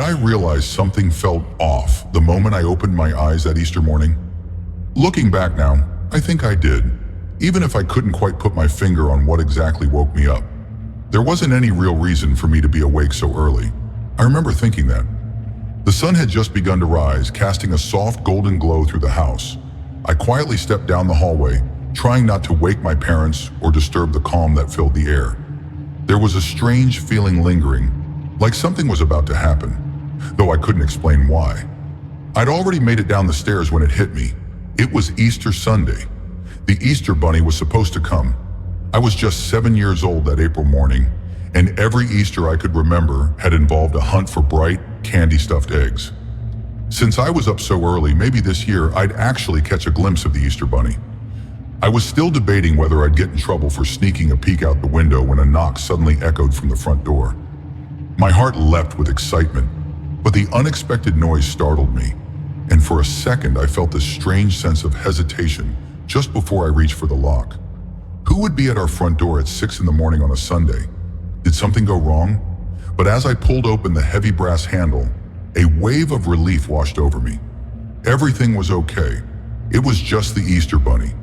I realize something felt off the moment I opened my eyes that Easter morning? Looking back now, I think I did, even if I couldn't quite put my finger on what exactly woke me up. There wasn't any real reason for me to be awake so early. I remember thinking that. The sun had just begun to rise, casting a soft golden glow through the house. I quietly stepped down the hallway, trying not to wake my parents or disturb the calm that filled the air. There was a strange feeling lingering, like something was about to happen, though I couldn't explain why. I'd already made it down the stairs when it hit me. It was Easter Sunday. The Easter Bunny was supposed to come. I was just 7 years old that April morning, and every Easter I could remember had involved a hunt for bright, candy-stuffed eggs. Since I was up so early, maybe this year I'd actually catch a glimpse of the Easter Bunny. I was still debating whether I'd get in trouble for sneaking a peek out the window when a knock suddenly echoed from the front door. My heart leapt with excitement, but the unexpected noise startled me, and for a second I felt this strange sense of hesitation just before I reached for the lock. Who would be at our front door at 6 in the morning on a Sunday? Did something go wrong? But as I pulled open the heavy brass handle, a wave of relief washed over me. Everything was okay. It was just the Easter Bunny.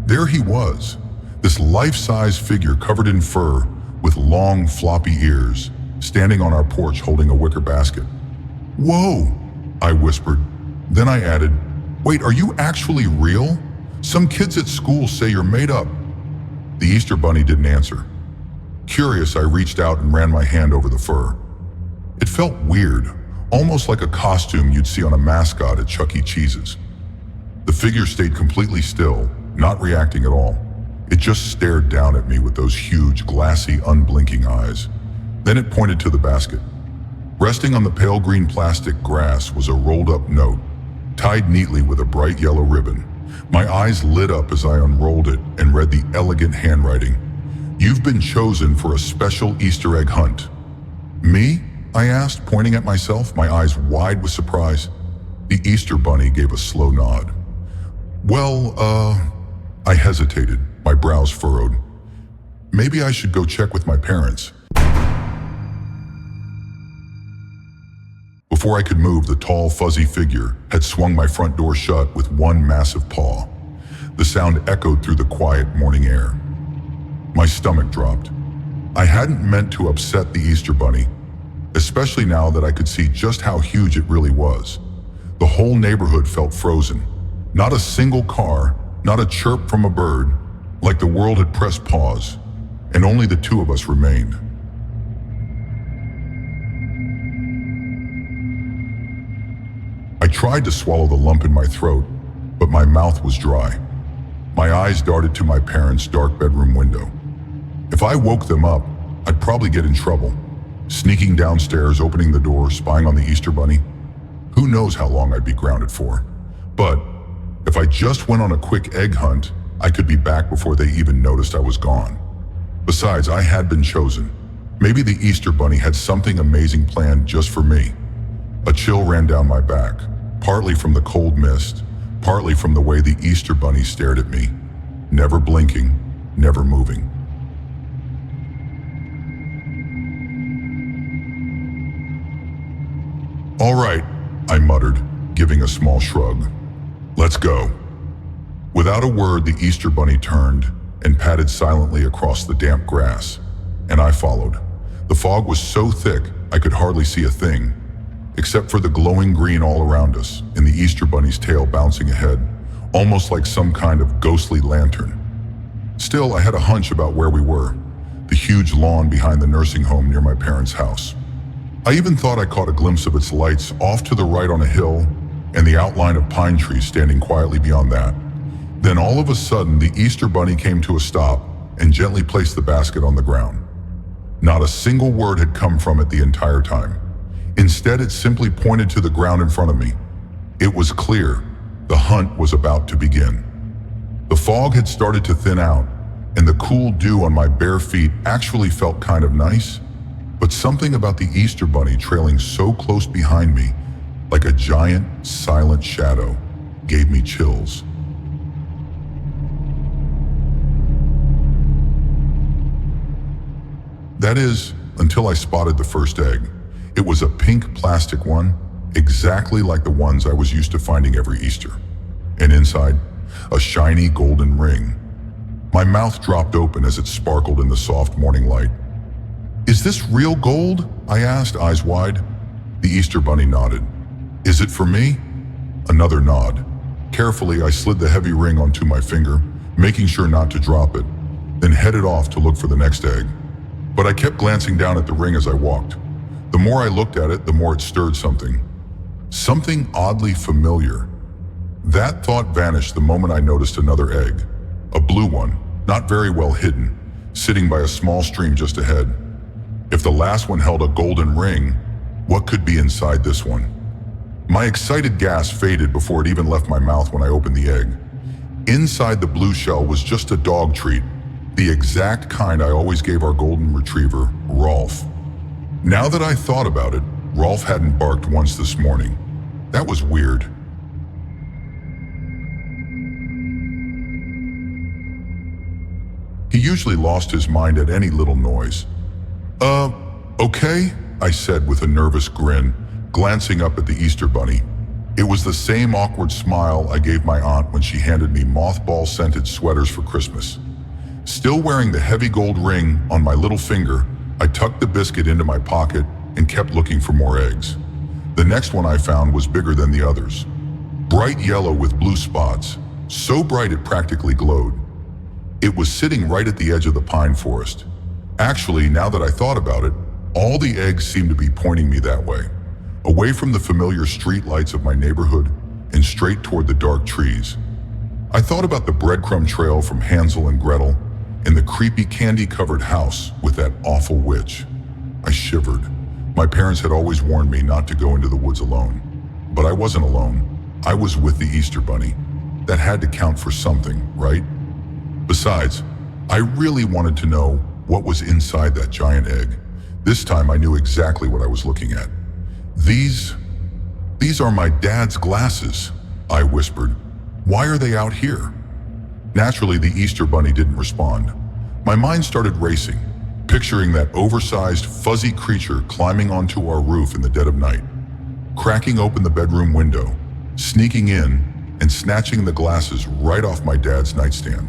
There he was, this life-size figure covered in fur with long, floppy ears, standing on our porch holding a wicker basket. "Whoa," I whispered. Then I added, "Wait, are you actually real? Some kids at school say you're made up." The Easter Bunny didn't answer. Curious, I reached out and ran my hand over the fur. It felt weird, almost like a costume you'd see on a mascot at Chuck E. Cheese's. The figure stayed completely still, not reacting at all. It just stared down at me with those huge, glassy, unblinking eyes. Then it pointed to the basket. Resting on the pale green plastic grass was a rolled-up note, tied neatly with a bright yellow ribbon. My eyes lit up as I unrolled it and read the elegant handwriting. "You've been chosen for a special Easter egg hunt." "Me?" I asked, pointing at myself, my eyes wide with surprise. The Easter Bunny gave a slow nod. I hesitated, my brows furrowed. Maybe I should go check with my parents. Before I could move, the tall, fuzzy figure had swung my front door shut with one massive paw. The sound echoed through the quiet morning air. My stomach dropped. I hadn't meant to upset the Easter Bunny, especially now that I could see just how huge it really was. The whole neighborhood felt frozen. Not a single car, not a chirp from a bird, like the world had pressed pause, and only the two of us remained. I tried to swallow the lump in my throat, but my mouth was dry. My eyes darted to my parents' dark bedroom window. If I woke them up, I'd probably get in trouble. Sneaking downstairs, opening the door, spying on the Easter Bunny. Who knows how long I'd be grounded for. But if I just went on a quick egg hunt, I could be back before they even noticed I was gone. Besides, I had been chosen. Maybe the Easter Bunny had something amazing planned just for me. A chill ran down my back, partly from the cold mist, partly from the way the Easter Bunny stared at me, never blinking, never moving. "All right," I muttered, giving a small shrug. "Let's go." Without a word, the Easter Bunny turned and padded silently across the damp grass, and I followed. The fog was so thick I could hardly see a thing, except for the glowing green all around us and the Easter Bunny's tail bouncing ahead, almost like some kind of ghostly lantern. Still, I had a hunch about where we were, the huge lawn behind the nursing home near my parents' house. I even thought I caught a glimpse of its lights off to the right on a hill and the outline of pine trees standing quietly beyond that. Then all of a sudden, the Easter Bunny came to a stop and gently placed the basket on the ground. Not a single word had come from it the entire time. Instead, it simply pointed to the ground in front of me. It was clear. The hunt was about to begin. The fog had started to thin out, and the cool dew on my bare feet actually felt kind of nice. But something about the Easter Bunny trailing so close behind me, like a giant, silent shadow, gave me chills. That is, until I spotted the first egg. It was a pink plastic one, exactly like the ones I was used to finding every Easter. And inside, a shiny golden ring. My mouth dropped open as it sparkled in the soft morning light. "Is this real gold?" I asked, eyes wide. The Easter bunny nodded. "Is it for me?" Another nod. Carefully, I slid the heavy ring onto my finger, making sure not to drop it, then headed off to look for the next egg. But I kept glancing down at the ring as I walked. The more I looked at it, the more it stirred something. Something oddly familiar. That thought vanished the moment I noticed another egg. A blue one, not very well hidden, sitting by a small stream just ahead. If the last one held a golden ring, what could be inside this one? My excited gas faded before it even left my mouth when I opened the egg. Inside the blue shell was just a dog treat, the exact kind I always gave our golden retriever, Rolf. Now that I thought about it, Rolf hadn't barked once this morning. That was weird. He usually lost his mind at any little noise. Okay, I said with a nervous grin, glancing up at the Easter bunny. It was the same awkward smile I gave my aunt when she handed me mothball-scented sweaters for Christmas. Still wearing the heavy gold ring on my little finger, I tucked the biscuit into my pocket and kept looking for more eggs. The next one I found was bigger than the others. Bright yellow with blue spots, so bright it practically glowed. It was sitting right at the edge of the pine forest. Actually, now that I thought about it, all the eggs seemed to be pointing me that way, away from the familiar street lights of my neighborhood and straight toward the dark trees. I thought about the breadcrumb trail from Hansel and Gretel and the creepy candy-covered house with that awful witch. I shivered. My parents had always warned me not to go into the woods alone. But I wasn't alone. I was with the Easter bunny. That had to count for something, right? Besides, I really wanted to know what was inside that giant egg. This time I knew exactly what I was looking at. These are my dad's glasses, I whispered. Why are they out here? Naturally, the Easter bunny didn't respond. My mind started racing, picturing that oversized, fuzzy creature climbing onto our roof in the dead of night, cracking open the bedroom window, sneaking in, and snatching the glasses right off my dad's nightstand.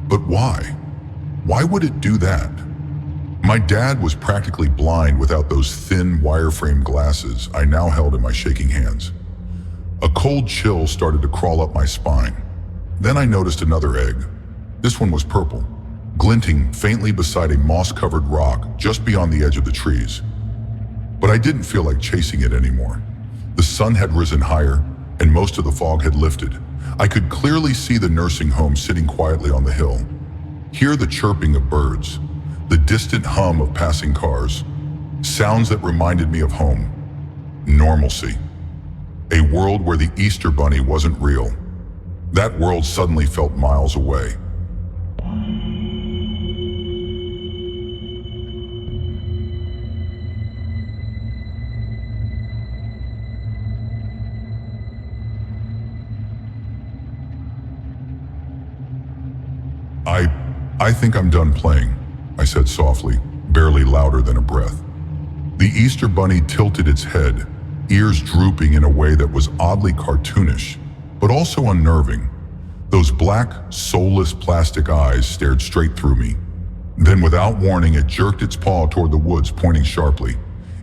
But why? Why would it do that? My dad was practically blind without those thin wireframe glasses I now held in my shaking hands. A cold chill started to crawl up my spine. Then I noticed another egg. This one was purple, glinting faintly beside a moss-covered rock just beyond the edge of the trees. But I didn't feel like chasing it anymore. The sun had risen higher, and most of the fog had lifted. I could clearly see the nursing home sitting quietly on the hill, hear the chirping of birds, the distant hum of passing cars, sounds that reminded me of home, normalcy, a world where the Easter bunny wasn't real. That world suddenly felt miles away. I think I'm done playing, I said softly, barely louder than a breath. The Easter bunny tilted its head, ears drooping in a way that was oddly cartoonish, but also unnerving. Those black, soulless plastic eyes stared straight through me. Then without warning, it jerked its paw toward the woods, pointing sharply.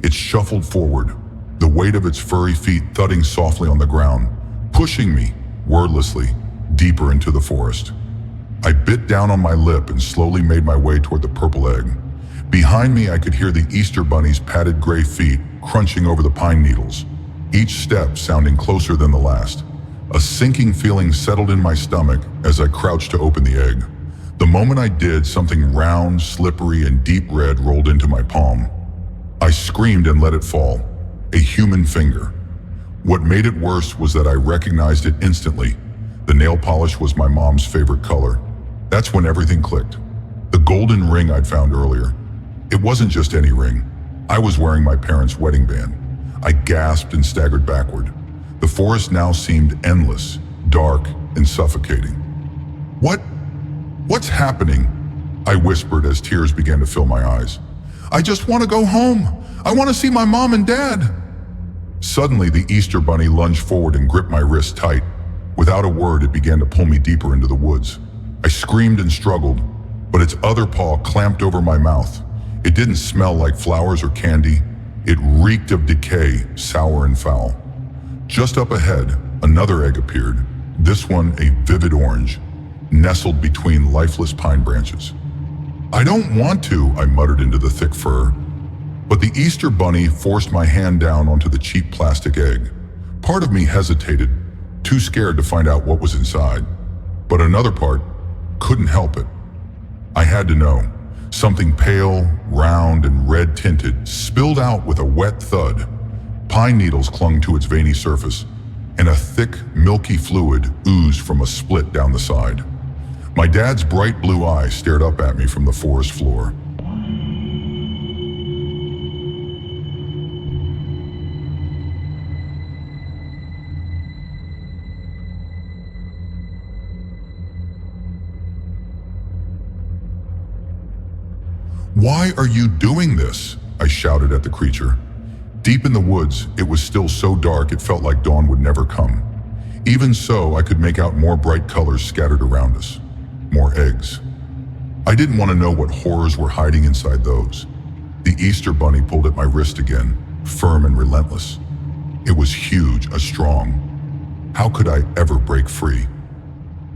It shuffled forward, the weight of its furry feet thudding softly on the ground, pushing me, wordlessly, deeper into the forest. I bit down on my lip and slowly made my way toward the purple egg. Behind me, I could hear the Easter bunny's padded gray feet crunching over the pine needles, each step sounding closer than the last. A sinking feeling settled in my stomach as I crouched to open the egg. The moment I did, something round, slippery, and deep red rolled into my palm. I screamed and let it fall. A human finger. What made it worse was that I recognized it instantly. The nail polish was my mom's favorite color. That's when everything clicked. The golden ring I'd found earlier. It wasn't just any ring. I was wearing my parents' wedding band. I gasped and staggered backward. The forest now seemed endless, dark, and suffocating. What's happening? I whispered as tears began to fill my eyes. I just want to go home. I want to see my mom and dad. Suddenly, the Easter bunny lunged forward and gripped my wrist tight. Without a word, it began to pull me deeper into the woods. I screamed and struggled, but its other paw clamped over my mouth. It didn't smell like flowers or candy. It reeked of decay, sour and foul. Just up ahead, another egg appeared, this one a vivid orange, nestled between lifeless pine branches. I don't want to, I muttered into the thick fur. But the Easter bunny forced my hand down onto the cheap plastic egg. Part of me hesitated, too scared to find out what was inside. But another part couldn't help it. I had to know. Something pale, round, and red-tinted spilled out with a wet thud. Pine needles clung to its veiny surface, and a thick, milky fluid oozed from a split down the side. My dad's bright blue eyes stared up at me from the forest floor. "Why are you doing this?" I shouted at the creature. Deep in the woods, it was still so dark it felt like dawn would never come. Even so, I could make out more bright colors scattered around us. More eggs. I didn't want to know what horrors were hiding inside those. The Easter bunny pulled at my wrist again, firm and relentless. It was huge, strong. How could I ever break free?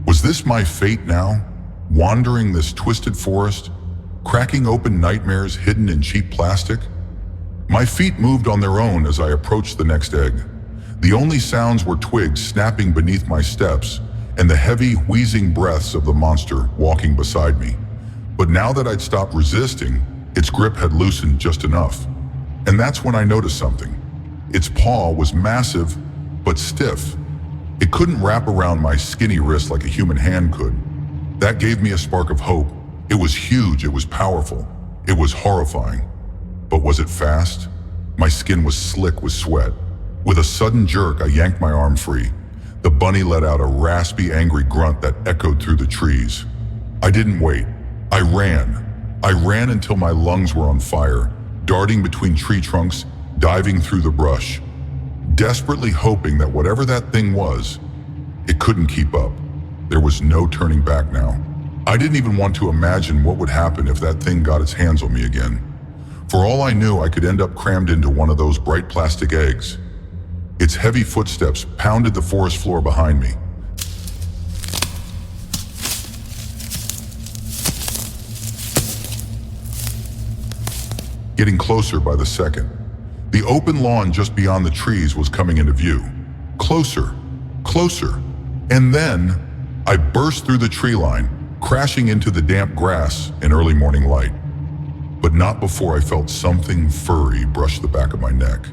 Was this my fate now? Wandering this twisted forest? Cracking open nightmares hidden in cheap plastic? My feet moved on their own as I approached the next egg. The only sounds were twigs snapping beneath my steps and the heavy, wheezing breaths of the monster walking beside me. But now that I'd stopped resisting, its grip had loosened just enough. And that's when I noticed something. Its paw was massive, but stiff. It couldn't wrap around my skinny wrist like a human hand could. That gave me a spark of hope. It was huge, it was powerful, it was horrifying. But was it fast? My skin was slick with sweat. With a sudden jerk, I yanked my arm free. The bunny let out a raspy, angry grunt that echoed through the trees. I didn't wait. I ran. I ran until my lungs were on fire, darting between tree trunks, diving through the brush, desperately hoping that whatever that thing was, it couldn't keep up. There was no turning back now. I didn't even want to imagine what would happen if that thing got its hands on me again. For all I knew, I could end up crammed into one of those bright plastic eggs. Its heavy footsteps pounded the forest floor behind me. Getting closer by the second. The open lawn just beyond the trees was coming into view. Closer, closer. And then I burst through the tree line, crashing into the damp grass in early morning light. But not before I felt something furry brush the back of my neck.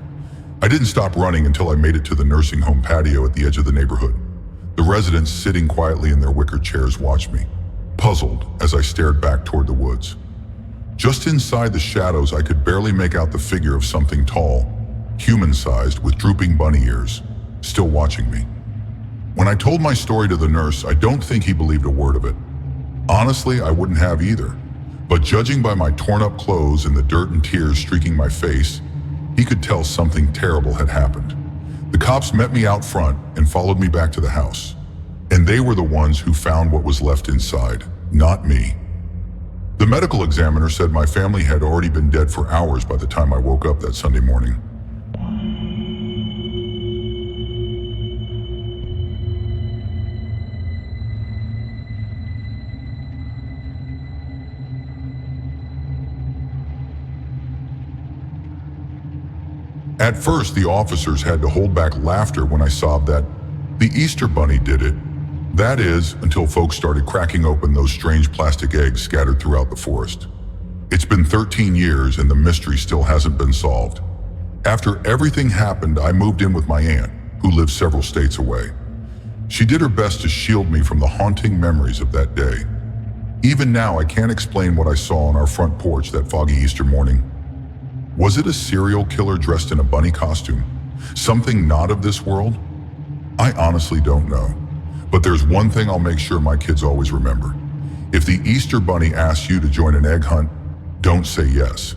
I didn't stop running until I made it to the nursing home patio at the edge of the neighborhood. The residents sitting quietly in their wicker chairs watched me, puzzled as I stared back toward the woods. Just inside the shadows, I could barely make out the figure of something tall, human-sized with drooping bunny ears, still watching me. When I told my story to the nurse, I don't think he believed a word of it. Honestly, I wouldn't have either. But judging by my torn-up clothes and the dirt and tears streaking my face, he could tell something terrible had happened. The cops met me out front and followed me back to the house. And they were the ones who found what was left inside, not me. The medical examiner said my family had already been dead for hours by the time I woke up that Sunday morning. At first, the officers had to hold back laughter when I sobbed that the Easter bunny did it. That is, until folks started cracking open those strange plastic eggs scattered throughout the forest. It's been 13 years and the mystery still hasn't been solved. After everything happened, I moved in with my aunt, who lives several states away. She did her best to shield me from the haunting memories of that day. Even now, I can't explain what I saw on our front porch that foggy Easter morning. Was it a serial killer dressed in a bunny costume? Something not of this world? I honestly don't know. But there's one thing I'll make sure my kids always remember. If the Easter bunny asks you to join an egg hunt, don't say yes.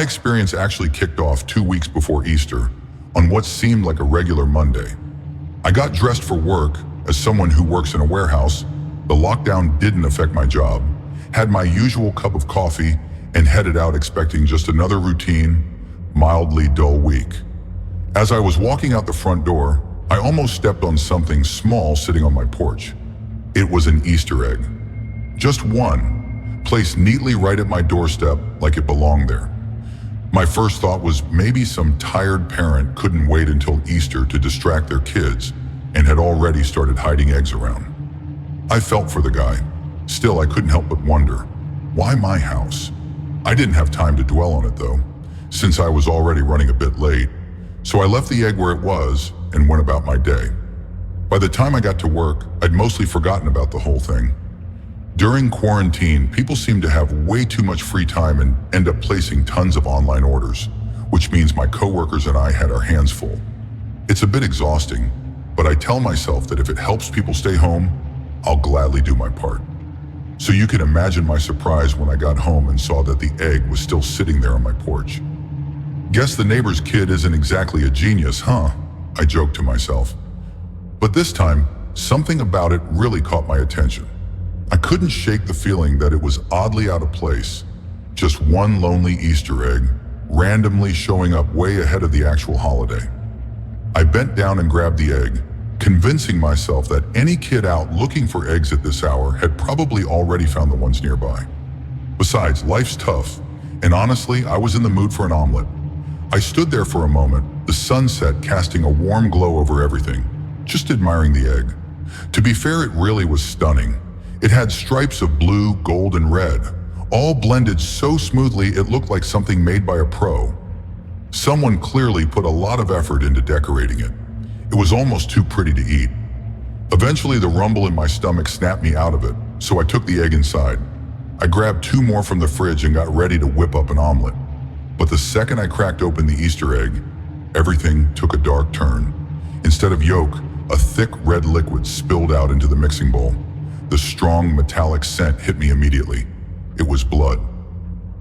experience actually kicked off 2 weeks before Easter, on what seemed like a regular Monday. I got dressed for work. As someone who works in a warehouse, the lockdown didn't affect my job. Had my usual cup of coffee and headed out expecting just another routine, mildly dull week. As I was walking out the front door, I almost stepped on something small sitting on my porch. It was an Easter egg. Just one, placed neatly right at my doorstep like it belonged there. My first thought was maybe some tired parent couldn't wait until Easter to distract their kids and had already started hiding eggs around. I felt for the guy. Still, I couldn't help but wonder, why my house? I didn't have time to dwell on it though, since I was already running a bit late. So I left the egg where it was and went about my day. By the time I got to work, I'd mostly forgotten about the whole thing. During quarantine, people seem to have way too much free time and end up placing tons of online orders, which means my coworkers and I had our hands full. It's a bit exhausting, but I tell myself that if it helps people stay home, I'll gladly do my part. So you can imagine my surprise when I got home and saw that the egg was still sitting there on my porch. Guess the neighbor's kid isn't exactly a genius, huh? I joked to myself. But this time, something about it really caught my attention. I couldn't shake the feeling that it was oddly out of place. Just one lonely Easter egg, randomly showing up way ahead of the actual holiday. I bent down and grabbed the egg, convincing myself that any kid out looking for eggs at this hour had probably already found the ones nearby. Besides, life's tough, and honestly, I was in the mood for an omelet. I stood there for a moment, the sunset casting a warm glow over everything, just admiring the egg. To be fair, it really was stunning. It had stripes of blue, gold, and red, all blended so smoothly it looked like something made by a pro. Someone clearly put a lot of effort into decorating it. It was almost too pretty to eat. Eventually, the rumble in my stomach snapped me out of it, so I took the egg inside. I grabbed 2 more from the fridge and got ready to whip up an omelet. But the second I cracked open the Easter egg, everything took a dark turn. Instead of yolk, a thick red liquid spilled out into the mixing bowl. The strong metallic scent hit me immediately. It was blood.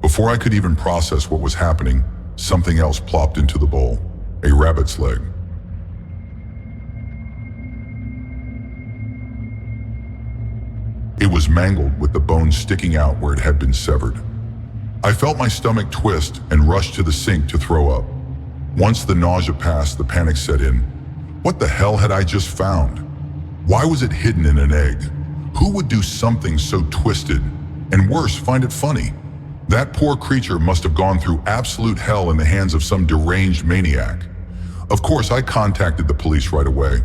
Before I could even process what was happening, something else plopped into the bowl, a rabbit's leg. It was mangled with the bone sticking out where it had been severed. I felt my stomach twist and rushed to the sink to throw up. Once the nausea passed, the panic set in. What the hell had I just found? Why was it hidden in an egg? Who would do something so twisted, and worse, find it funny? That poor creature must have gone through absolute hell in the hands of some deranged maniac. Of course, I contacted the police right away.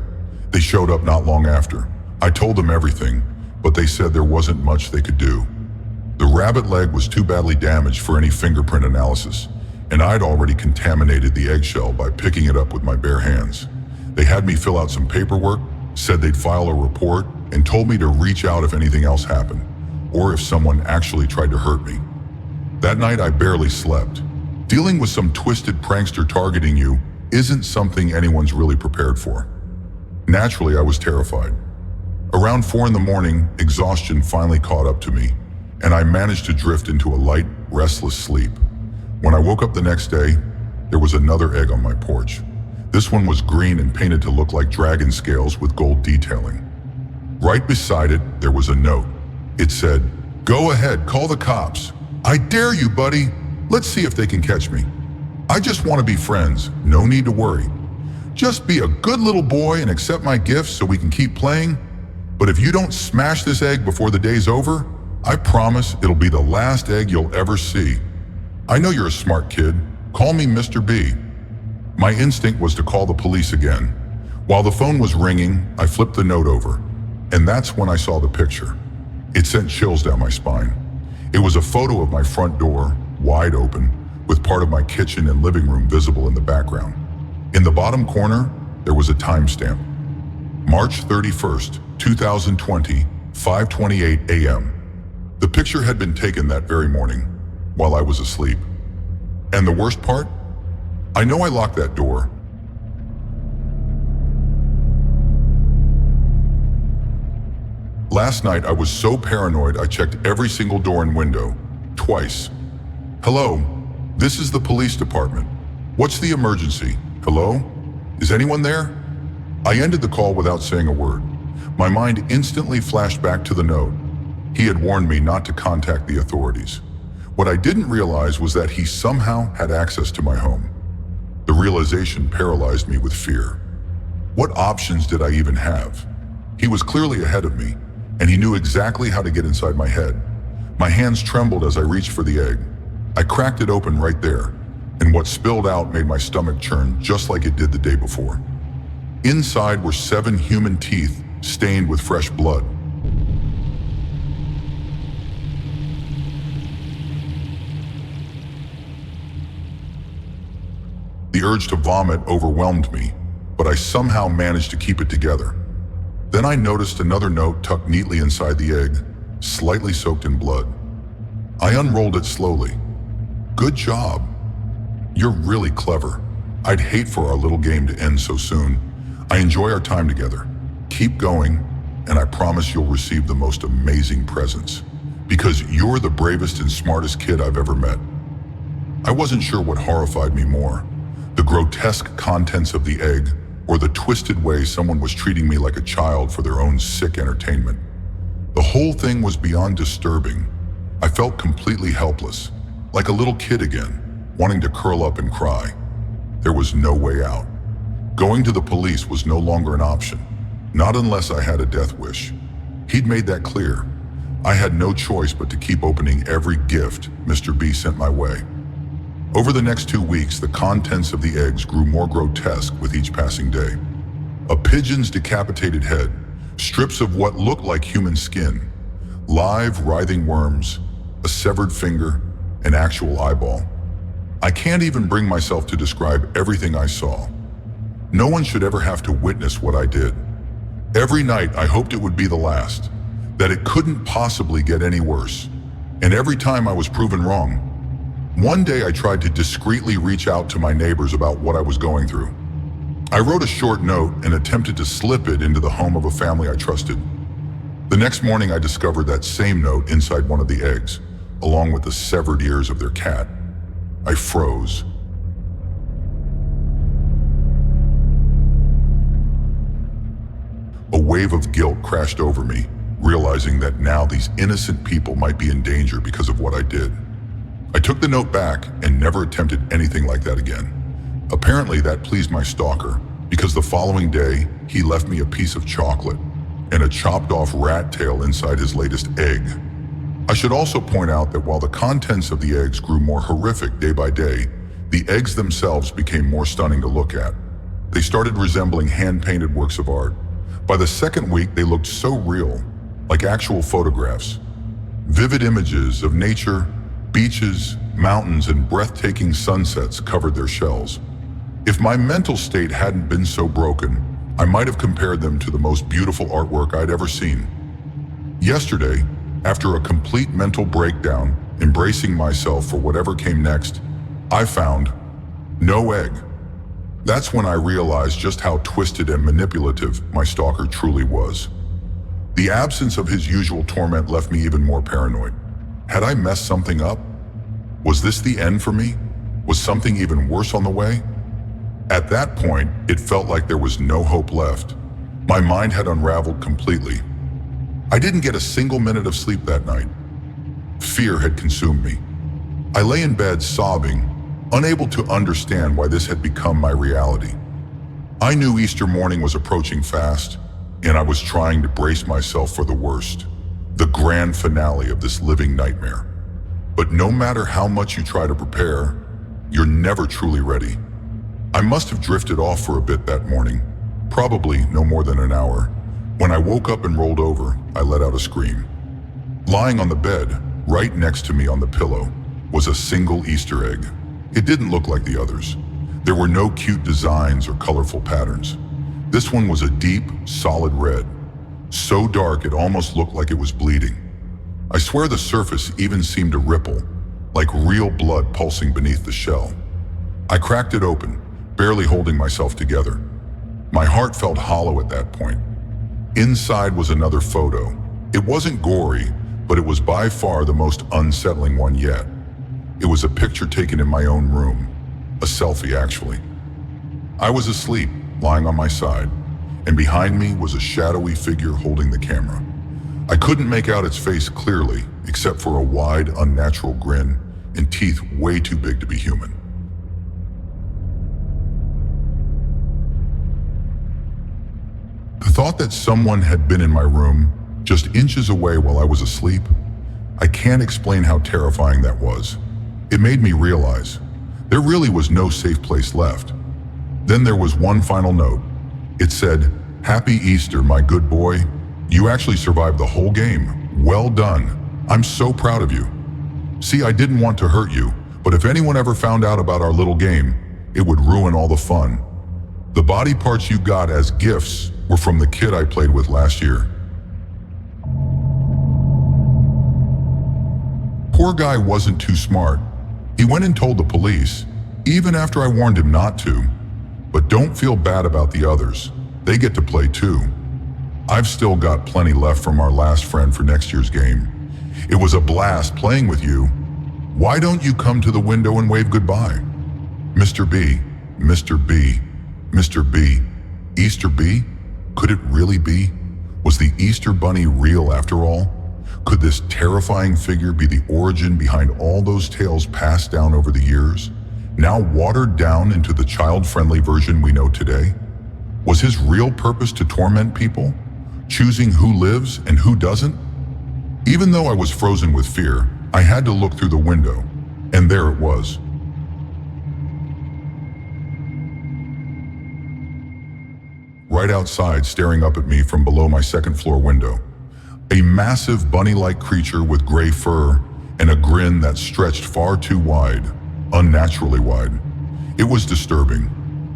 They showed up not long after. I told them everything, but they said there wasn't much they could do. The rabbit leg was too badly damaged for any fingerprint analysis, and I'd already contaminated the eggshell by picking it up with my bare hands. They had me fill out some paperwork, said they'd file a report, and told me to reach out if anything else happened, or if someone actually tried to hurt me. That night I barely slept. Dealing with some twisted prankster targeting you isn't something anyone's really prepared for. Naturally, I was terrified. Around 4 in the morning, exhaustion finally caught up to me, and I managed to drift into a light, restless sleep. When I woke up the next day, there was another egg on my porch. This one was green and painted to look like dragon scales with gold detailing. Right beside it, there was a note. It said, "Go ahead, call the cops. I dare you, buddy. Let's see if they can catch me. I just want to be friends, no need to worry. Just be a good little boy and accept my gifts so we can keep playing. But if you don't smash this egg before the day's over, I promise it'll be the last egg you'll ever see. I know you're a smart kid. Call me Mr. B." My instinct was to call the police again. While the phone was ringing, I flipped the note over, and that's when I saw the picture. It sent chills down my spine. It was a photo of my front door, wide open, with part of my kitchen and living room visible in the background. In the bottom corner, there was a timestamp. March 31st, 2020, 5:28 a.m. The picture had been taken that very morning, while I was asleep. And the worst part? I know I locked that door. Last night I was so paranoid I checked every single door and window, twice. Hello, This is the police department. What's the emergency? Hello? Is anyone there? I ended the call without saying a word. My mind instantly flashed back to the note. He had warned me not to contact the authorities. What I didn't realize was that he somehow had access to my home. The realization paralyzed me with fear. What options did I even have? He was clearly ahead of me, and he knew exactly how to get inside my head. My hands trembled as I reached for the egg. I cracked it open right there, and what spilled out made my stomach churn just like it did the day before. Inside were 7 human teeth stained with fresh blood. The urge to vomit overwhelmed me, but I somehow managed to keep it together. Then I noticed another note tucked neatly inside the egg, slightly soaked in blood. I unrolled it slowly. Good job. You're really clever. I'd hate for our little game to end so soon. I enjoy our time together. Keep going, and I promise you'll receive the most amazing presents, because you're the bravest and smartest kid I've ever met. I wasn't sure what horrified me more, the grotesque contents of the egg, or the twisted way someone was treating me like a child for their own sick entertainment. The whole thing was beyond disturbing. I felt completely helpless, like a little kid again, wanting to curl up and cry. There was no way out. Going to the police was no longer an option, not unless I had a death wish. He'd made that clear. I had no choice but to keep opening every gift Mr. B sent my way. Over the next 2 weeks, the contents of the eggs grew more grotesque with each passing day. A pigeon's decapitated head, strips of what looked like human skin, live writhing worms, a severed finger, an actual eyeball. I can't even bring myself to describe everything I saw. No one should ever have to witness what I did. Every night I hoped it would be the last, that it couldn't possibly get any worse. And every time I was proven wrong. One day I tried to discreetly reach out to my neighbors about what I was going through. I wrote a short note and attempted to slip it into the home of a family I trusted. The next morning I discovered that same note inside one of the eggs, along with the severed ears of their cat. I froze. A wave of guilt crashed over me, realizing that now these innocent people might be in danger because of what I did. I took the note back and never attempted anything like that again. Apparently that pleased my stalker, because the following day, he left me a piece of chocolate and a chopped off rat tail inside his latest egg. I should also point out that while the contents of the eggs grew more horrific day by day, the eggs themselves became more stunning to look at. They started resembling hand-painted works of art. By the second week, they looked so real, like actual photographs. Vivid images of nature, beaches, mountains, and breathtaking sunsets covered their shells. If my mental state hadn't been so broken, I might have compared them to the most beautiful artwork I'd ever seen. Yesterday, after a complete mental breakdown, embracing myself for whatever came next, I found no egg. That's when I realized just how twisted and manipulative my stalker truly was. The absence of his usual torment left me even more paranoid. Had I messed something up? Was this the end for me? Was something even worse on the way? At that point, it felt like there was no hope left. My mind had unraveled completely. I didn't get a single minute of sleep that night. Fear had consumed me. I lay in bed sobbing, unable to understand why this had become my reality. I knew Easter morning was approaching fast, and I was trying to brace myself for the worst, the grand finale of this living nightmare. But no matter how much you try to prepare, you're never truly ready. I must have drifted off for a bit that morning, probably no more than an hour. When I woke up and rolled over, I let out a scream. Lying on the bed, right next to me on the pillow, was a single Easter egg. It didn't look like the others. There were no cute designs or colorful patterns. This one was a deep, solid red, so dark it almost looked like it was bleeding. I swear the surface even seemed to ripple, like real blood pulsing beneath the shell. I cracked it open, barely holding myself together. My heart felt hollow at that point. Inside was another photo. It wasn't gory, but it was by far the most unsettling one yet. It was a picture taken in my own room. A selfie, actually. I was asleep, lying on my side, and behind me was a shadowy figure holding the camera. I couldn't make out its face clearly, except for a wide, unnatural grin and teeth way too big to be human. The thought that someone had been in my room, just inches away while I was asleep, I can't explain how terrifying that was. It made me realize there really was no safe place left. Then there was one final note. It said, "Happy Easter, my good boy. You actually survived the whole game. Well done. I'm so proud of you. See, I didn't want to hurt you, but if anyone ever found out about our little game, it would ruin all the fun. The body parts you got as gifts were from the kid I played with last year." Poor guy wasn't too smart. He went and told the police, even after I warned him not to. But don't feel bad about the others. They get to play too. I've still got plenty left from our last friend for next year's game. It was a blast playing with you. Why don't you come to the window and wave goodbye? Mr. B, Mr. B, Mr. B, Easter B? Could it really be? Was the Easter Bunny real after all? Could this terrifying figure be the origin behind all those tales passed down over the years, now watered down into the child-friendly version we know today? Was his real purpose to torment people, choosing who lives and who doesn't? Even though I was frozen with fear, I had to look through the window, and there it was. Right outside, staring up at me from below my second-floor window. A massive bunny-like creature with gray fur and a grin that stretched far too wide, unnaturally wide. It was disturbing.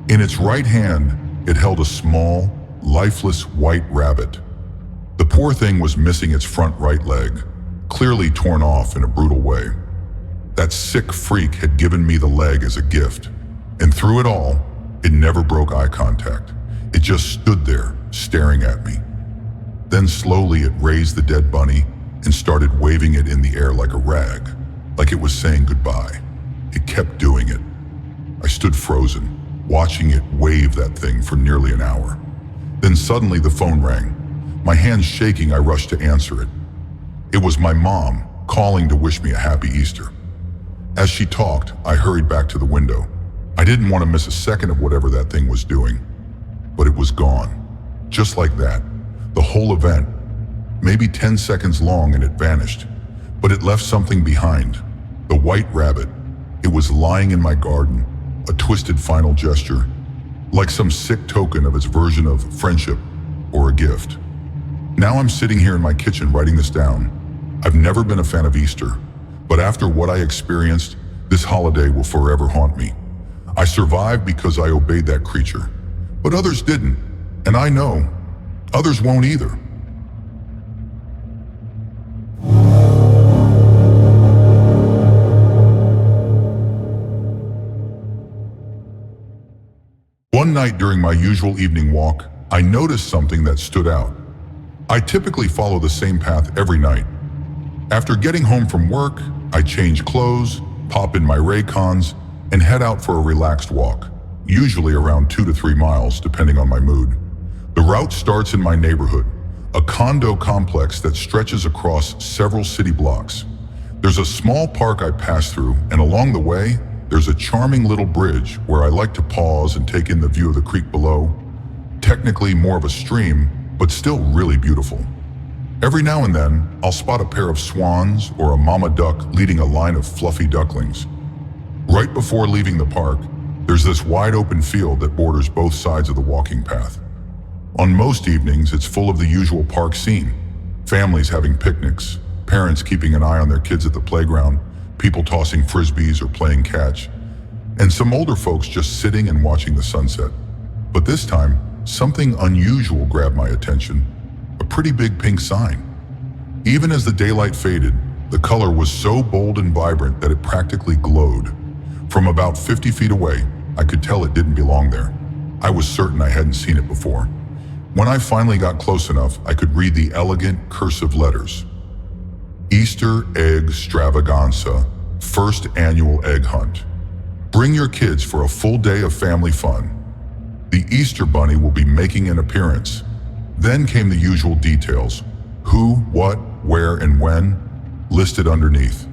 In its right hand, it held a small, lifeless white rabbit. The poor thing was missing its front right leg, clearly torn off in a brutal way. That sick freak had given me the leg as a gift, and through it all, it never broke eye contact. It just stood there, staring at me. Then slowly it raised the dead bunny and started waving it in the air like a rag, like it was saying goodbye. It kept doing it. I stood frozen, watching it wave that thing for nearly an hour. Then suddenly the phone rang. My hands shaking, I rushed to answer it. It was my mom, calling to wish me a happy Easter. As she talked, I hurried back to the window. I didn't want to miss a second of whatever that thing was doing. But it was gone. Just like that. The whole event. Maybe 10 seconds long and it vanished. But it left something behind. The white rabbit. It was lying in my garden. A twisted final gesture. Like some sick token of its version of friendship or a gift. Now I'm sitting here in my kitchen writing this down. I've never been a fan of Easter, but after what I experienced, this holiday will forever haunt me. I survived because I obeyed that creature, but others didn't, and I know others won't either. One night during my usual evening walk, I noticed something that stood out. I typically follow the same path every night. After getting home from work, I change clothes, pop in my Raycons, and head out for a relaxed walk, usually around 2 to 3 miles, depending on my mood. The route starts in my neighborhood, a condo complex that stretches across several city blocks. There's a small park I pass through, and along the way, there's a charming little bridge where I like to pause and take in the view of the creek below. Technically more of a stream, but still really beautiful. Every now and then, I'll spot a pair of swans or a mama duck leading a line of fluffy ducklings. Right before leaving the park, there's this wide open field that borders both sides of the walking path. On most evenings, it's full of the usual park scene. Families having picnics, parents keeping an eye on their kids at the playground, people tossing frisbees or playing catch, and some older folks just sitting and watching the sunset. But this time, something unusual grabbed my attention, a pretty big pink sign. Even as the daylight faded, the color was so bold and vibrant that it practically glowed. From about 50 feet away, I could tell it didn't belong there. I was certain I hadn't seen it before. When I finally got close enough, I could read the elegant cursive letters. Easter Egg Stravaganza, first annual egg hunt. Bring your kids for a full day of family fun. The Easter Bunny will be making an appearance. Then came the usual details: who, what, where, and when, listed underneath.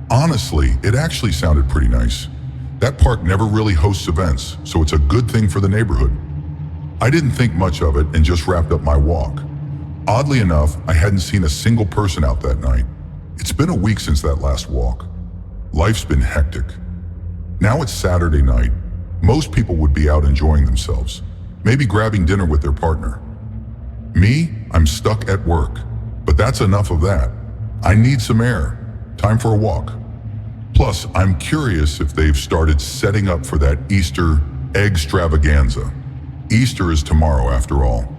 Honestly, it actually sounded pretty nice. That park never really hosts events, so it's a good thing for the neighborhood. I didn't think much of it and just wrapped up my walk. Oddly enough, I hadn't seen a single person out that night. It's been a week since that last walk. Life's been hectic. Now it's Saturday night. Most people would be out enjoying themselves, maybe grabbing dinner with their partner. Me, I'm stuck at work, but that's enough of that. I need some air. Time for a walk. Plus, I'm curious if they've started setting up for that Easter egg-stravaganza. Easter is tomorrow, after all.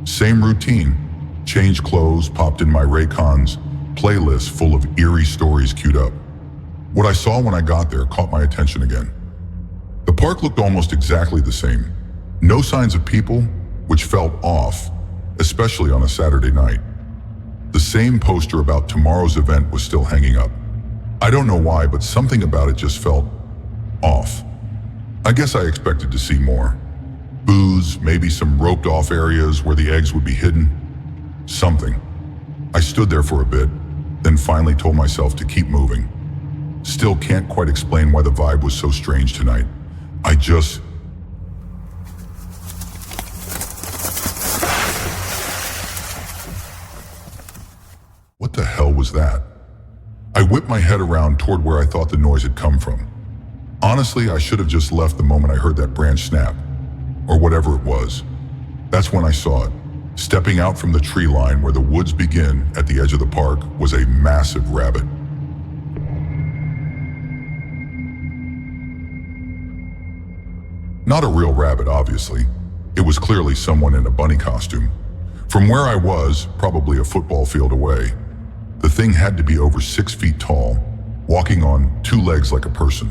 Same routine. Changed clothes, popped in my Raycons, playlist full of eerie stories queued up. What I saw when I got there caught my attention again. The park looked almost exactly the same. No signs of people, which felt off, especially on a Saturday night. The same poster about tomorrow's event was still hanging up. I don't know why, but something about it just felt off. I guess I expected to see more. Booths, maybe some roped off areas where the eggs would be hidden. Something. I stood there for a bit, then finally told myself to keep moving. Still can't quite explain why the vibe was so strange tonight. What the hell was that? I whipped my head around toward where I thought the noise had come from. Honestly, I should have just left the moment I heard that branch snap, or whatever it was. That's when I saw it. Stepping out from the tree line where the woods begin at the edge of the park was a massive rabbit. Not a real rabbit, obviously. It was clearly someone in a bunny costume. From where I was, probably a football field away, the thing had to be over 6 feet tall, walking on 2 legs like a person.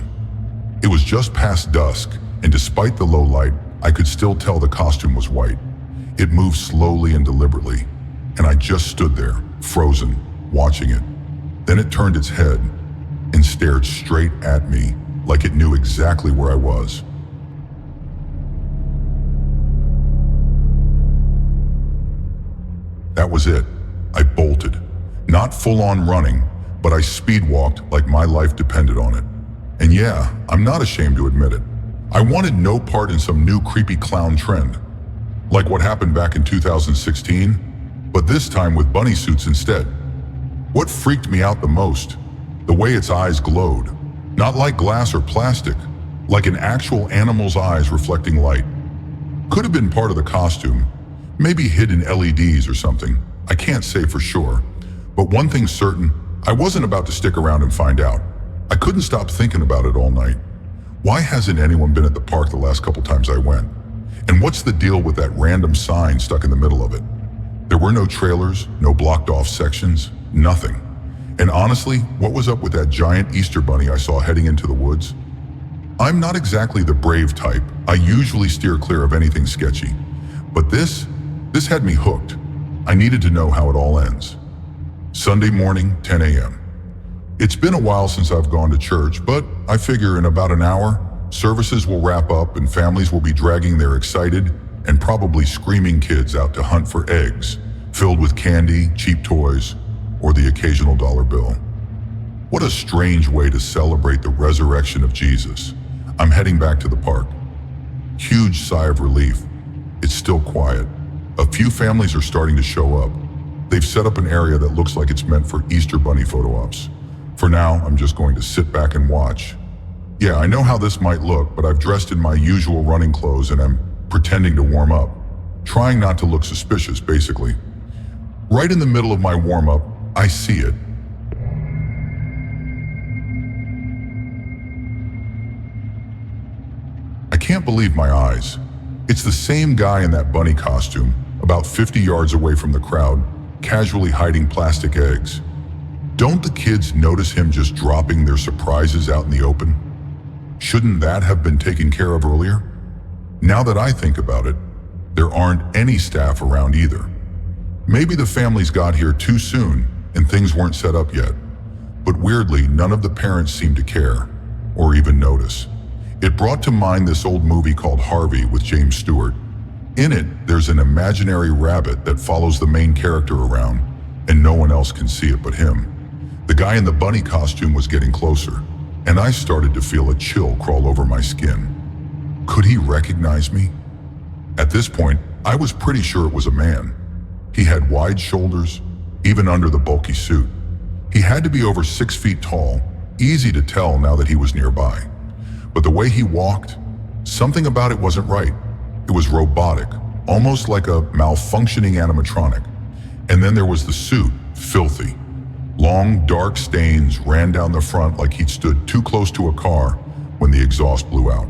It was just past dusk, and despite the low light, I could still tell the costume was white. It moved slowly and deliberately, and I just stood there, frozen, watching it. Then it turned its head and stared straight at me, like it knew exactly where I was. That was it. I bolted. Not full-on running, but I speed-walked like my life depended on it. And yeah, I'm not ashamed to admit it. I wanted no part in some new creepy clown trend, like what happened back in 2016, but this time with bunny suits instead. What freaked me out the most? The way its eyes glowed. Not like glass or plastic, like an actual animal's eyes reflecting light. Could have been part of the costume, maybe hidden LEDs or something. I can't say for sure. But one thing's certain, I wasn't about to stick around and find out. I couldn't stop thinking about it all night. Why hasn't anyone been at the park the last couple times I went? And what's the deal with that random sign stuck in the middle of it? There were no trailers, no blocked off sections, nothing. And honestly, what was up with that giant Easter bunny I saw heading into the woods? I'm not exactly the brave type. I usually steer clear of anything sketchy. But this had me hooked. I needed to know how it all ends. Sunday morning, 10 a.m. It's been a while since I've gone to church, but I figure in about an hour, services will wrap up and families will be dragging their excited and probably screaming kids out to hunt for eggs, filled with candy, cheap toys, or the occasional dollar bill. What a strange way to celebrate the resurrection of Jesus. I'm heading back to the park. Huge sigh of relief. It's still quiet. A few families are starting to show up. They've set up an area that looks like it's meant for Easter bunny photo ops. For now, I'm just going to sit back and watch. Yeah, I know how this might look, but I've dressed in my usual running clothes and I'm pretending to warm up. Trying not to look suspicious, basically. Right in the middle of my warm-up, I see it. I can't believe my eyes. It's the same guy in that bunny costume, about 50 yards away from the crowd, casually hiding plastic eggs. Don't the kids notice him just dropping their surprises out in the open? Shouldn't that have been taken care of earlier? Now that I think about it, there aren't any staff around either. Maybe the families got here too soon and things weren't set up yet. but weirdly, none of the parents seemed to care, or even notice. It brought to mind this old movie called Harvey with James Stewart. In it, there's an imaginary rabbit that follows the main character around, and no one else can see it but him. The guy in the bunny costume was getting closer, and I started to feel a chill crawl over my skin. Could he recognize me? At this point, I was pretty sure it was a man. He had wide shoulders, even under the bulky suit. He had to be over 6 feet tall, easy to tell now that he was nearby. But the way he walked, something about it wasn't right. It was robotic, almost like a malfunctioning animatronic. And then there was the suit, filthy. Long, dark stains ran down the front like he'd stood too close to a car when the exhaust blew out.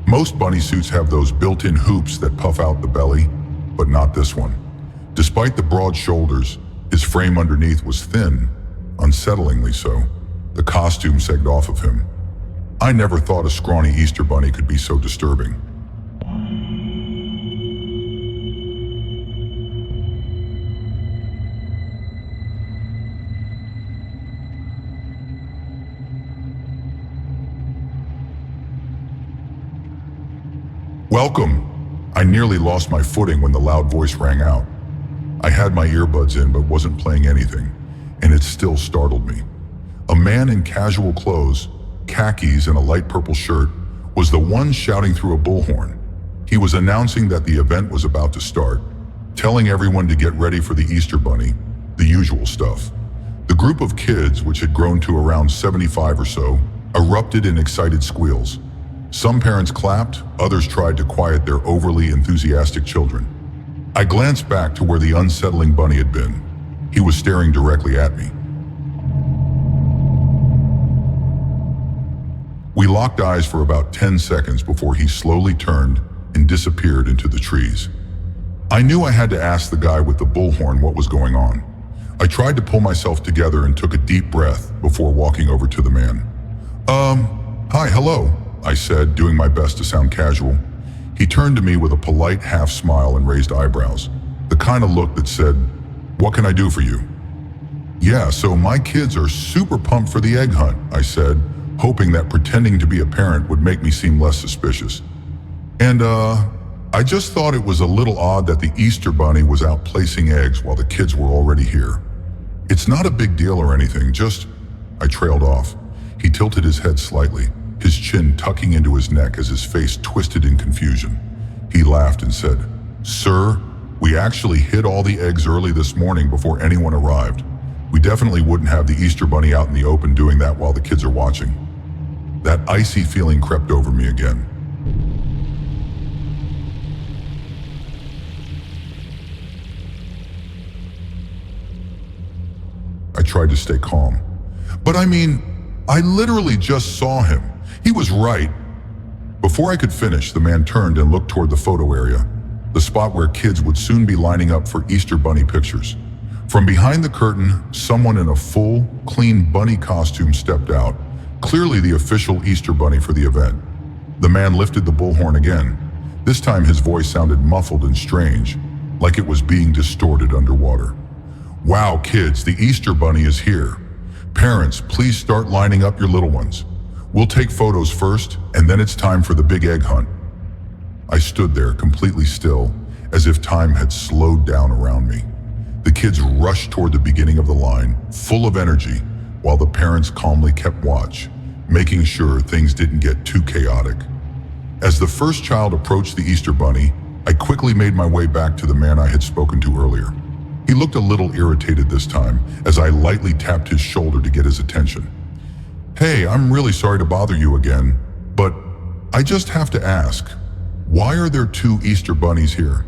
Most bunny suits have those built-in hoops that puff out the belly, but not this one. Despite the broad shoulders, his frame underneath was thin, unsettlingly so. The costume sagged off of him. I never thought a scrawny Easter bunny could be so disturbing. Welcome! I nearly lost my footing when the loud voice rang out. I had my earbuds in but wasn't playing anything, and it still startled me. A man in casual clothes, khakis and a light purple shirt, was the one shouting through a bullhorn. He was announcing that the event was about to start, telling everyone to get ready for the Easter Bunny, the usual stuff. The group of kids, which had grown to around 75 or so, erupted in excited squeals. Some parents clapped, others tried to quiet their overly enthusiastic children. I glanced back to where the unsettling bunny had been. He was staring directly at me. We locked eyes for about 10 seconds before he slowly turned and disappeared into the trees. I knew I had to ask the guy with the bullhorn what was going on. I tried to pull myself together and took a deep breath before walking over to the man. Hi, hello, I said, doing my best to sound casual. He turned to me with a polite half smile and raised eyebrows, the kind of look that said, "What can I do for you?" "Yeah, so my kids are super pumped for the egg hunt," I said, hoping that pretending to be a parent would make me seem less suspicious. And I just thought it was a little odd that the Easter Bunny was out placing eggs while the kids were already here. It's not a big deal or anything, just... I trailed off. He tilted his head slightly, his chin tucking into his neck as his face twisted in confusion. He laughed and said, "Sir, we actually hid all the eggs early this morning before anyone arrived. We definitely wouldn't have the Easter Bunny out in the open doing that while the kids are watching." That icy feeling crept over me again. I tried to stay calm. "But I mean, I literally just saw him. He was right." Before I could finish, the man turned and looked toward the photo area, the spot where kids would soon be lining up for Easter Bunny pictures. From behind the curtain, someone in a full, clean bunny costume stepped out, clearly the official Easter Bunny for the event. The man lifted the bullhorn again. This time his voice sounded muffled and strange, like it was being distorted underwater. "Wow, kids, the Easter Bunny is here. Parents, please start lining up your little ones. We'll take photos first, and then it's time for the big egg hunt." I stood there completely still, as if time had slowed down around me. The kids rushed toward the beginning of the line, full of energy, while the parents calmly kept watch, making sure things didn't get too chaotic. As the first child approached the Easter Bunny, I quickly made my way back to the man I had spoken to earlier. He looked a little irritated this time, as I lightly tapped his shoulder to get his attention. "Hey, I'm really sorry to bother you again, but I just have to ask, why are there 2 Easter bunnies here?"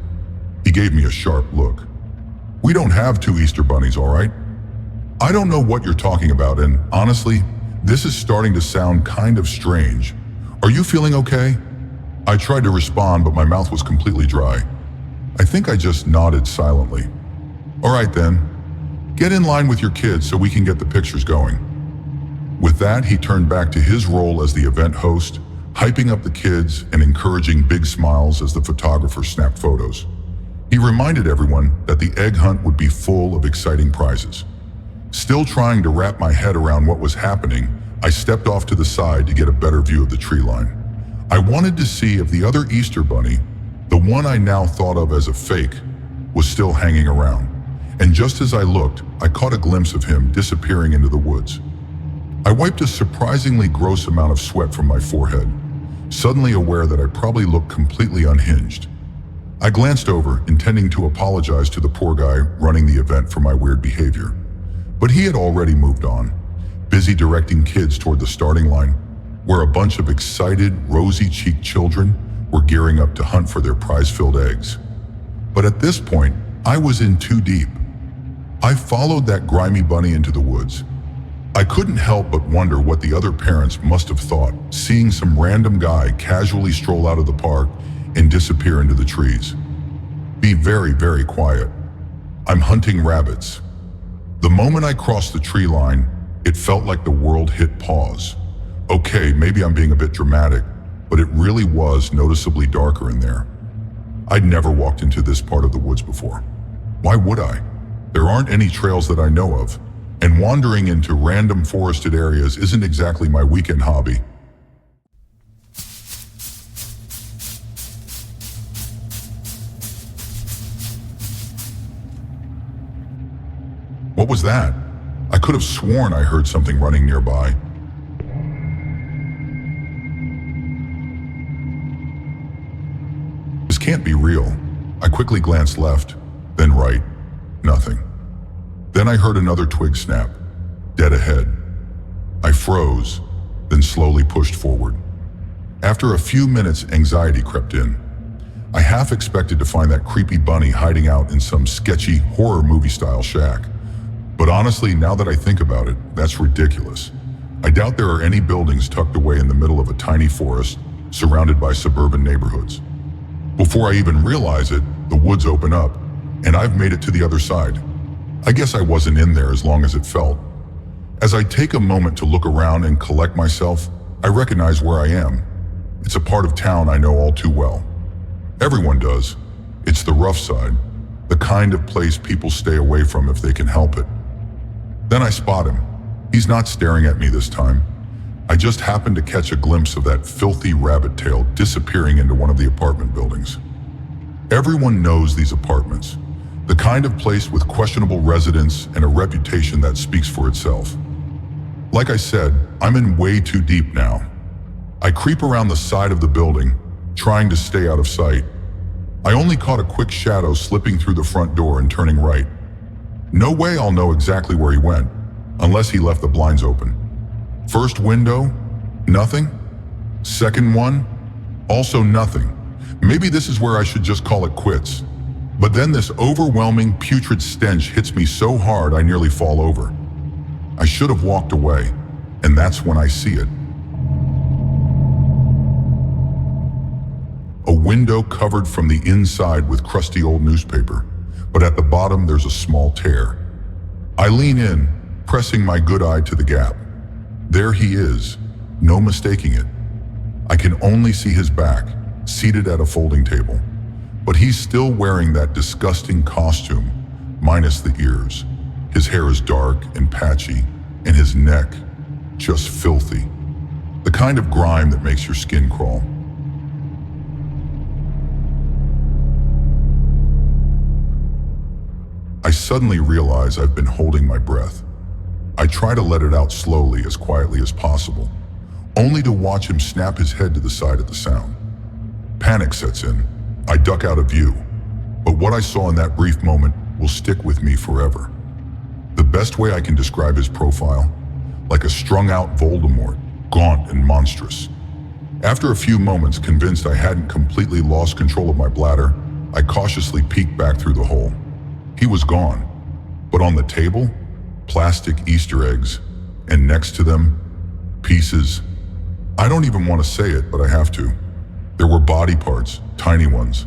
He gave me a sharp look. "We don't have 2 Easter bunnies, all right? I don't know what you're talking about, and honestly, this is starting to sound kind of strange. Are you feeling okay?" I tried to respond, but my mouth was completely dry. I think I just nodded silently. "All right then, get in line with your kids so we can get the pictures going." With that, he turned back to his role as the event host, hyping up the kids and encouraging big smiles as the photographer snapped photos. He reminded everyone that the egg hunt would be full of exciting prizes. Still trying to wrap my head around what was happening, I stepped off to the side to get a better view of the tree line. I wanted to see if the other Easter bunny, the one I now thought of as a fake, was still hanging around. And just as I looked, I caught a glimpse of him disappearing into the woods. I wiped a surprisingly gross amount of sweat from my forehead, suddenly aware that I probably looked completely unhinged. I glanced over, intending to apologize to the poor guy running the event for my weird behavior. But he had already moved on, busy directing kids toward the starting line, where a bunch of excited, rosy-cheeked children were gearing up to hunt for their prize-filled eggs. But at this point, I was in too deep. I followed that grimy bunny into the woods. I couldn't help but wonder what the other parents must have thought, seeing some random guy casually stroll out of the park and disappear into the trees. Be very, very quiet. I'm hunting rabbits. The moment I crossed the tree line, it felt like the world hit pause. Okay, maybe I'm being a bit dramatic, but it really was noticeably darker in there. I'd never walked into this part of the woods before. Why would I? There aren't any trails that I know of, and wandering into random forested areas isn't exactly my weekend hobby. What was that? I could have sworn I heard something running nearby. This can't be real. I quickly glanced left, then right. Nothing. Then I heard another twig snap, dead ahead. I froze, then slowly pushed forward. After a few minutes, anxiety crept in. I half expected to find that creepy bunny hiding out in some sketchy horror movie-style shack. But honestly, now that I think about it, that's ridiculous. I doubt there are any buildings tucked away in the middle of a tiny forest surrounded by suburban neighborhoods. Before I even realize it, the woods open up, and I've made it to the other side. I guess I wasn't in there as long as it felt. As I take a moment to look around and collect myself, I recognize where I am. It's a part of town I know all too well. Everyone does. It's the rough side, the kind of place people stay away from if they can help it. Then I spot him. He's not staring at me this time. I just happened to catch a glimpse of that filthy rabbit tail disappearing into one of the apartment buildings. Everyone knows these apartments. The kind of place with questionable residents and a reputation that speaks for itself. Like I said, I'm in way too deep now. I creep around the side of the building, trying to stay out of sight. I only caught a quick shadow slipping through the front door and turning right. No way I'll know exactly where he went, unless he left the blinds open. First window, nothing. Second one, also nothing. Maybe this is where I should just call it quits. But then this overwhelming putrid stench hits me so hard I nearly fall over. I should have walked away, and that's when I see it. A window covered from the inside with crusty old newspaper, but at the bottom there's a small tear. I lean in, pressing my good eye to the gap. There he is, no mistaking it. I can only see his back, seated at a folding table. But he's still wearing that disgusting costume, minus the ears. His hair is dark and patchy, and his neck, just filthy. The kind of grime that makes your skin crawl. I suddenly realize I've been holding my breath. I try to let it out slowly, as quietly as possible, only to watch him snap his head to the side at the sound. Panic sets in. I duck out of view, but what I saw in that brief moment will stick with me forever. The best way I can describe his profile, like a strung-out Voldemort, gaunt and monstrous. After a few moments, convinced I hadn't completely lost control of my bladder, I cautiously peeked back through the hole. He was gone, but on the table, plastic Easter eggs, and next to them, pieces. I don't even want to say it, but I have to. There were body parts, tiny ones.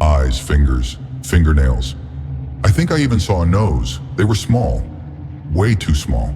Eyes, fingers, fingernails. I think I even saw a nose. They were small, way too small.